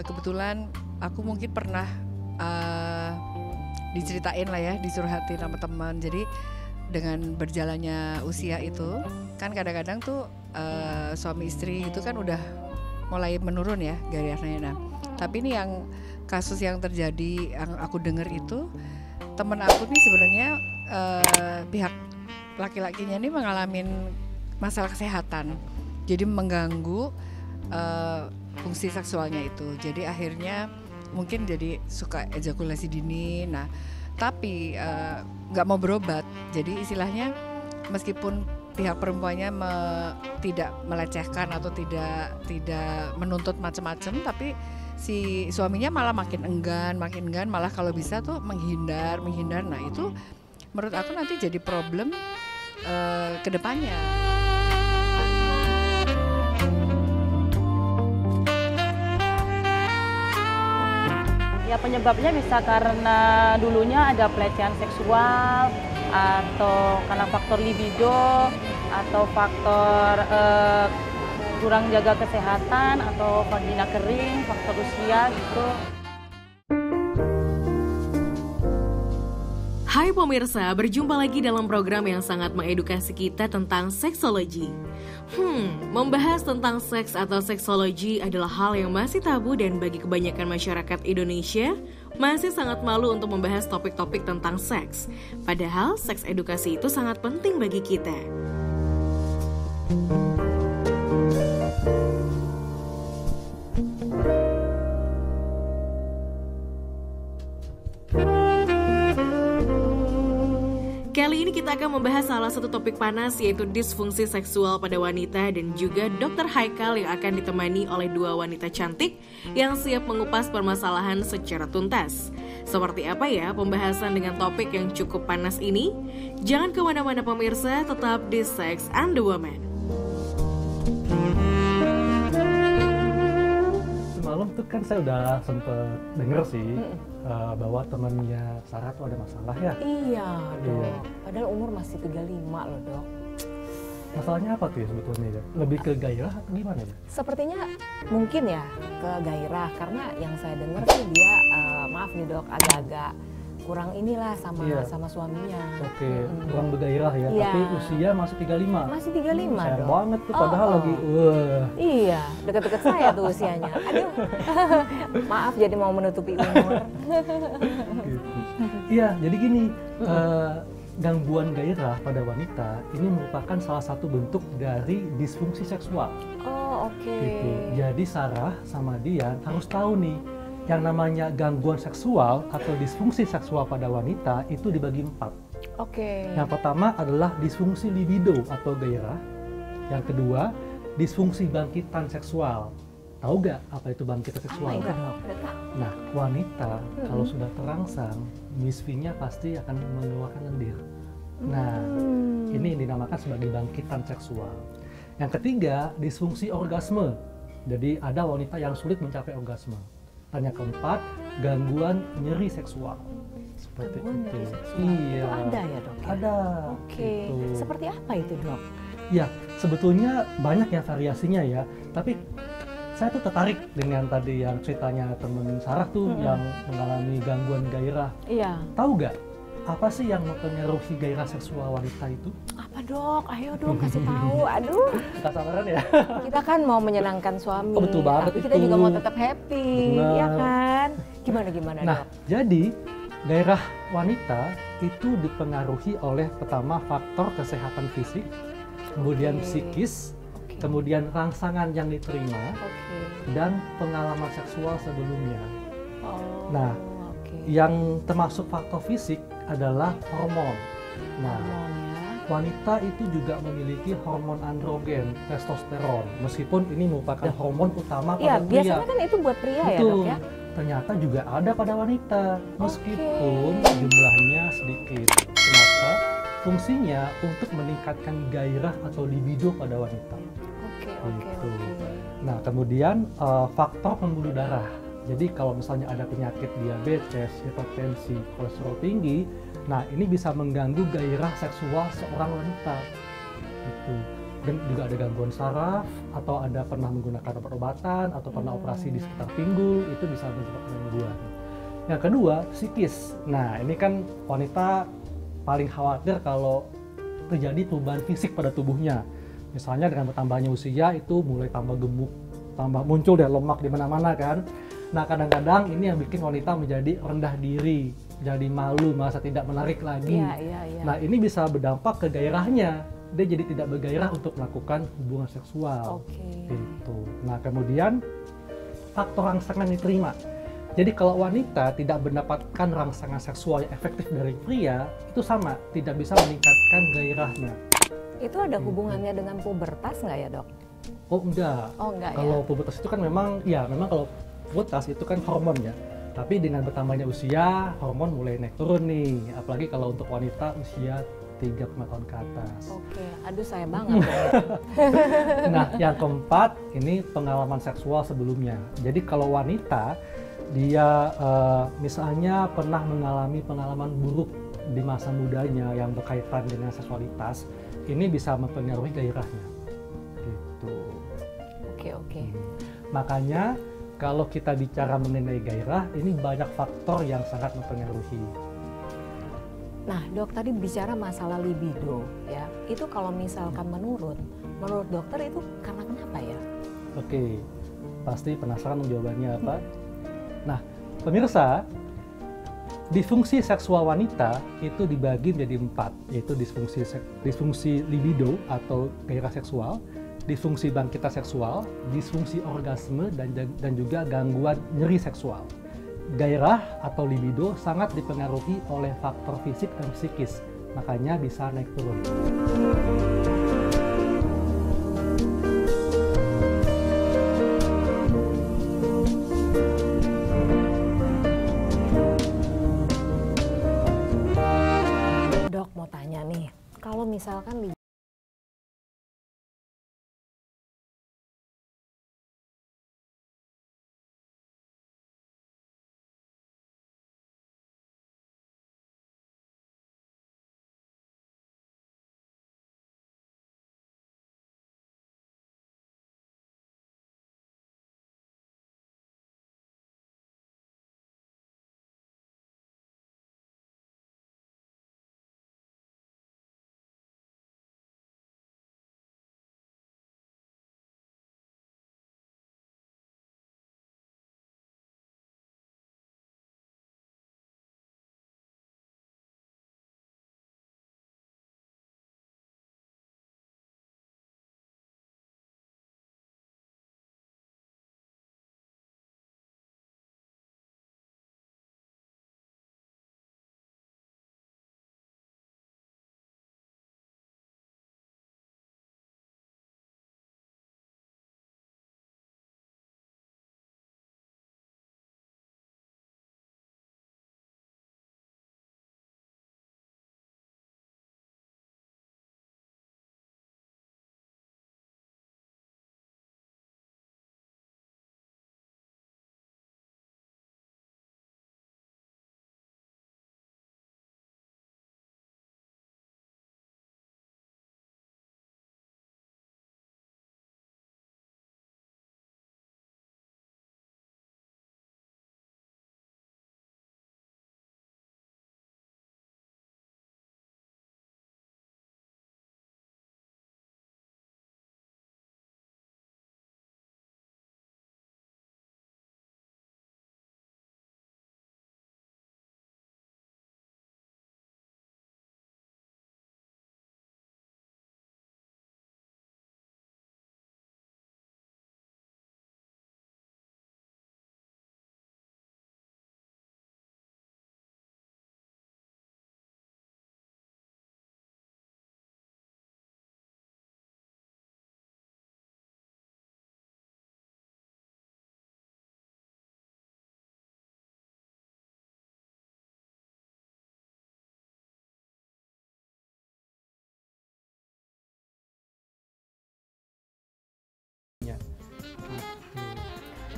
kebetulan aku mungkin pernah diceritain lah ya, dicurhatin sama teman. Jadi dengan berjalannya usia itu kan kadang-kadang tuh suami istri itu kan udah mulai menurun ya gairahnya. Nah, tapi ini yang kasus yang terjadi yang aku dengar itu temen aku nih sebenarnya pihak laki-lakinya ini mengalami masalah kesehatan. Jadi mengganggu fungsi seksualnya itu. Jadi akhirnya mungkin jadi suka ejakulasi dini. Nah, tapi nggak mau berobat. Jadi istilahnya meskipun pihak perempuannya tidak melecehkan atau tidak menuntut macam-macam, tapi si suaminya malah makin enggan, malah kalau bisa tuh menghindar. Nah, itu menurut aku nanti jadi problem ke depannya. Ya penyebabnya bisa karena dulunya ada pelecehan seksual atau karena faktor libido atau faktor kurang jaga kesehatan atau vagina kering, faktor usia gitu. Hai pemirsa, berjumpa lagi dalam program yang sangat mengedukasi kita tentang seksologi. Membahas tentang seks atau seksologi adalah hal yang masih tabu dan bagi kebanyakan masyarakat Indonesia masih sangat malu untuk membahas topik-topik tentang seks. Padahal seks edukasi itu sangat penting bagi kita. Kali ini kita akan membahas salah satu topik panas yaitu disfungsi seksual pada wanita dan juga Dr. Haikal yang akan ditemani oleh dua wanita cantik yang siap mengupas permasalahan secara tuntas. Seperti apa ya pembahasan dengan topik yang cukup panas ini? Jangan kemana-mana pemirsa, tetap di Sex and the Woman. Semalam tuh kan saya udah sempet denger sih bahwa temannya Sarah tuh ada masalah ya. Iya dok, Iya. padahal umur masih 35 loh dok. Masalahnya apa tuh ya sebetulnya ya? Lebih ke gairah atau gimana ya? Sepertinya mungkin ya ke gairah, karena yang saya dengar sih dia maaf nih dok, agak-agak kurang inilah sama Iya. sama suaminya. Oke, kurang bergairah ya, Iya. tapi usia masih 35. Masih 35 Sayang dok. banget tuh, padahal Oh. lagi Iya, deket-deket saya tuh usianya. Aduh, maaf jadi mau menutupi umur. gitu. Iya, jadi gini, gangguan gairah pada wanita ini merupakan salah satu bentuk dari disfungsi seksual. Oh oke. Gitu. Jadi Sarah sama Dian harus tahu nih, yang namanya gangguan seksual atau disfungsi seksual pada wanita itu dibagi 4. Oke. Yang pertama adalah disfungsi libido atau gairah. Yang kedua, disfungsi bangkitan seksual. Tahu gak apa itu bangkitan seksual? Apa itu dok? Udah tahu? Nah, wanita kalau sudah terangsang, misfinya pasti akan mengeluarkan lendir. Nah, ini dinamakan sebagai bangkitan seksual. Yang ketiga, disfungsi orgasme. Jadi ada wanita yang sulit mencapai orgasme. Dan yang keempat, gangguan nyeri seksual. Seperti Gangguan itu. nyeri seksual. Iya. Itu ada ya dok? Ya? Ada. Oke. Gitu. Seperti apa itu dok? Ya, sebetulnya banyak yang variasinya ya. Tapi saya tuh tertarik dengan tadi yang ceritanya temen Sarah tuh yang mengalami gangguan gairah. Iya. Tahu gak apa sih yang mempengaruhi gairah seksual wanita itu? Apa dok? Ayo dong kasih tahu. Aduh. Kita samaran ya. Kita kan mau menyenangkan suami, Oh, betul banget tapi kita itu. juga mau tetap happy, Benar. ya kan? Gimana Nah, dok? jadi gairah wanita itu dipengaruhi oleh pertama faktor kesehatan fisik, kemudian Oke. psikis, Oke. kemudian rangsangan yang diterima, Oke. dan pengalaman seksual sebelumnya. Oh. Nah, oke. Yang termasuk faktor fisik adalah hormon. Nah, Hormon ya. wanita itu juga memiliki hormon androgen, testosteron. Meskipun ini merupakan hormon utama Iya, pada pria. biasanya kan itu buat pria ya Betul. dok ya. Ternyata juga ada pada wanita, meskipun jumlahnya sedikit. Kenapa? Fungsinya untuk meningkatkan gairah atau libido pada wanita. Oke. Gitu. Nah, kemudian faktor pembuluh darah. Jadi kalau misalnya ada penyakit diabetes, hipertensi, kolesterol tinggi, nah ini bisa mengganggu gairah seksual seorang wanita. Gitu. dan juga ada gangguan saraf, atau ada pernah menggunakan obat-obatan, atau pernah operasi di sekitar pinggul, itu bisa menyebabkan gangguan. Yang kedua, psikis. Nah, ini kan wanita paling khawatir kalau terjadi perubahan fisik pada tubuhnya. Misalnya dengan bertambahnya usia itu mulai tambah gemuk, tambah muncul deh lemak di mana-mana kan. Nah, kadang-kadang ini yang bikin wanita menjadi rendah diri, jadi malu, merasa tidak menarik lagi. Iya. Nah, ini bisa berdampak ke gairahnya. Dia jadi tidak bergairah untuk melakukan hubungan seksual. Gitu. Nah, kemudian faktor rangsangan diterima. Jadi kalau wanita tidak mendapatkan rangsangan seksual yang efektif dari pria, itu sama, tidak bisa meningkatkan gairahnya. Itu ada hubungannya dengan pubertas nggak ya, Dok? Oh enggak. Oh enggak ya. Kalau pubertas itu kan memang kalau pubertas itu kan hormon ya. Tapi dengan bertambahnya usia, hormon mulai naik turun nih. Apalagi kalau untuk wanita usia 35 tahun ke atas. Oke, aduh saya banget. Nah, yang keempat ini pengalaman seksual sebelumnya. Jadi kalau wanita dia misalnya pernah mengalami pengalaman buruk di masa mudanya yang berkaitan dengan seksualitas, ini bisa mempengaruhi gairahnya. Gitu. Oke. Makanya kalau kita bicara mengenai gairah, ini banyak faktor yang sangat mempengaruhi. Nah, Dok tadi bicara masalah libido ya. Itu kalau misalkan menurut dokter itu karena kenapa ya? Oke, pasti penasaran jawabannya apa? Nah, pemirsa, disfungsi seksual wanita itu dibagi menjadi 4, yaitu disfungsi libido atau gairah seksual, disfungsi bangkitan seksual, disfungsi orgasme, dan juga gangguan nyeri seksual. Gairah atau libido sangat dipengaruhi oleh faktor fisik dan psikis, makanya bisa naik turun. Dok mau tanya nih, kalau misalkan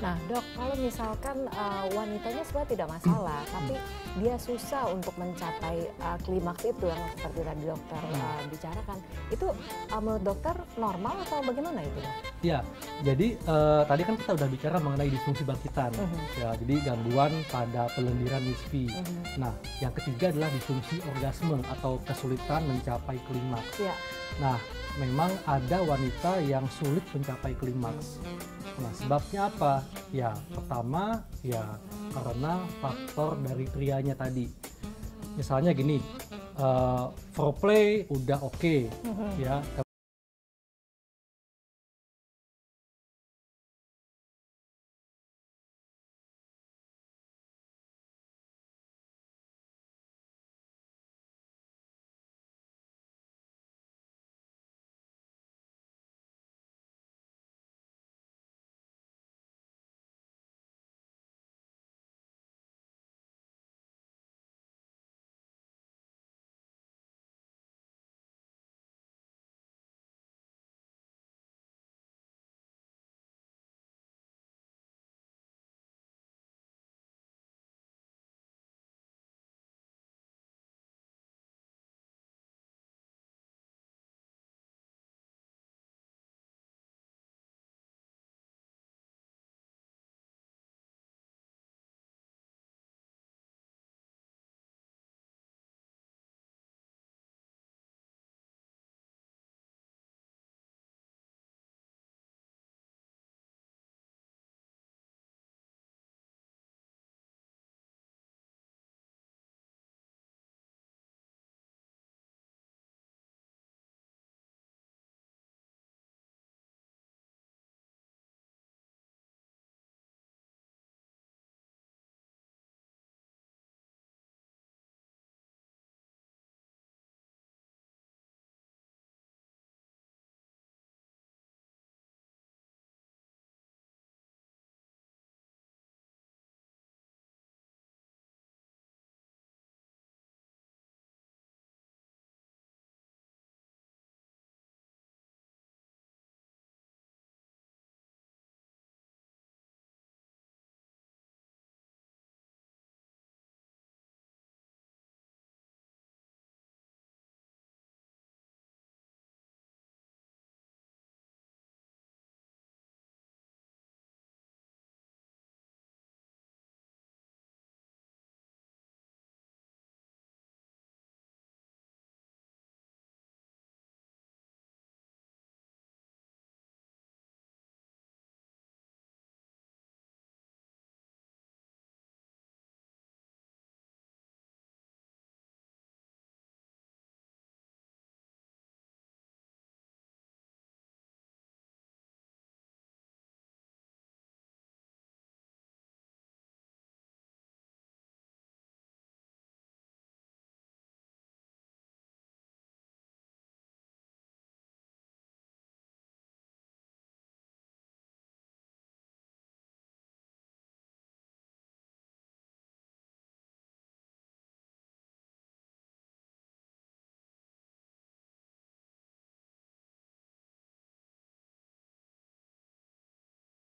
Nah dok, kalau misalkan wanitanya sebenarnya tidak masalah, tapi dia susah untuk mencapai klimaks itu yang seperti tadi dokter bicarakan, itu menurut dokter normal atau bagaimana itu dok? Ya, jadi tadi kan kita udah bicara mengenai disfungsi bangkitan, ya, jadi gangguan pada pelendiran nisfi. Nah, yang ketiga adalah disfungsi orgasme atau kesulitan mencapai klimaks. Ya. Nah, memang ada wanita yang sulit mencapai klimaks. Nah, sebabnya apa? Ya, pertama ya karena faktor dari prianya tadi. Misalnya gini, foreplay udah oke, ya.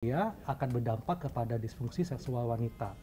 Dia akan berdampak kepada disfungsi seksual wanita.